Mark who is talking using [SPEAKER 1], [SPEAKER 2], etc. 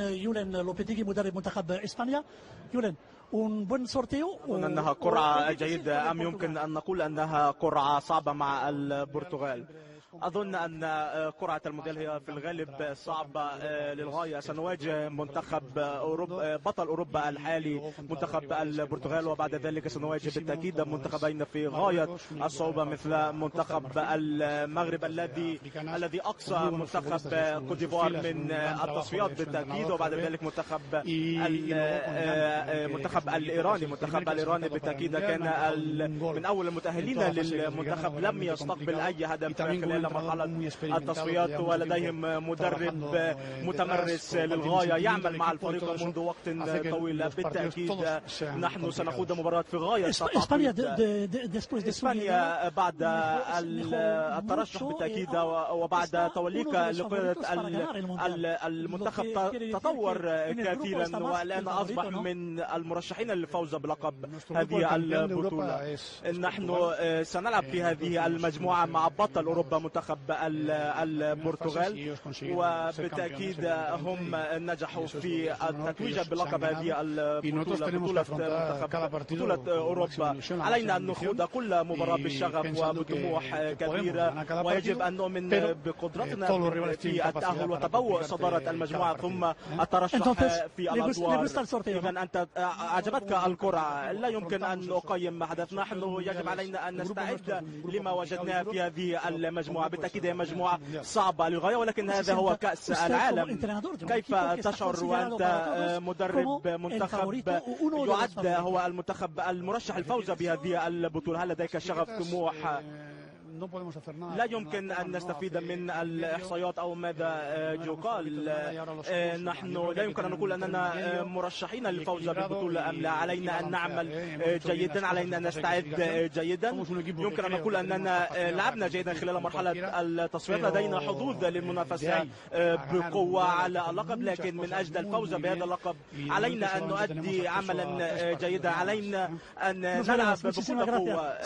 [SPEAKER 1] يولين لوبيتيغي مدرب منتخب إسبانيا. يولين
[SPEAKER 2] أظن أنها قرعة جيدة أم يمكن أن نقول أنها قرعة صعبة مع البرتغال؟ أظن أن قرعة المونديال هي في الغالب صعبة للغاية. سنواجه منتخب أوروبا بطل أوروبا الحالي منتخب البرتغال، وبعد ذلك سنواجه بالتأكيد منتخبين في غاية الصعوبة مثل منتخب المغرب الذي أقصى منتخب كوت ديفوار من التصفيات بالتأكيد، وبعد ذلك منتخب الإيراني بالتأكيد كان من أول المتأهلين للمنتخب، لم يستقبل أي هدف خلال مرحلة التصفيات، ولديهم مدرب متمرس للغاية يعمل مع الفريق منذ وقت طويل. بالتأكيد نحن سنخوض مباراة في غاية إسبانيا بعد الترشح بالتأكيد، وبعد توليك لقيادة المنتخب تطور كثيرا، والآن أصبح من المرشحين للفوز بلقب هذه البطولة. نحن سنلعب في هذه المجموعة مع بطل أوروبا منتخب البرتغال، وبالتأكيد هم نجحوا في التتويج بلقب هذه البطولة بطولة أوروبا. علينا أن نخوض كل مباراة بالشغف وبطموح كبيرة، ويجب أن نؤمن بقدرتنا في التأهل وتبوء صدارة المجموعة ثم الترشح في الأدوار. إذا أنت أعجبتك القرعة، لا يمكن أن نقيم حدث. نحن يجب علينا أن نستعد لما وجدناه في هذه المجموعة. بالتأكيد هي مجموعة صعبة للغاية، ولكن هذا هو كأس العالم. كيف تشعر وأنت مدرب منتخب يعد هو المنتخب المرشح الفوز بهذه البطولة؟ هل لديك شغف طموح؟ لا يمكن أن نستفيد من الإحصائيات أو ماذا يقال. نحن لا يمكن أن نقول أننا مرشحين للفوز بالبطولة أم لا. علينا أن نعمل جيدا، علينا أن نستعد جيدا. يمكن أن نقول أننا لعبنا جيدا خلال مرحلة التصفيات، لدينا حظوظ للمنافسة بقوة على اللقب، لكن من أجل الفوز بهذا اللقب علينا أن نؤدي عملا جيدا، علينا أن نلعب بكل قوة.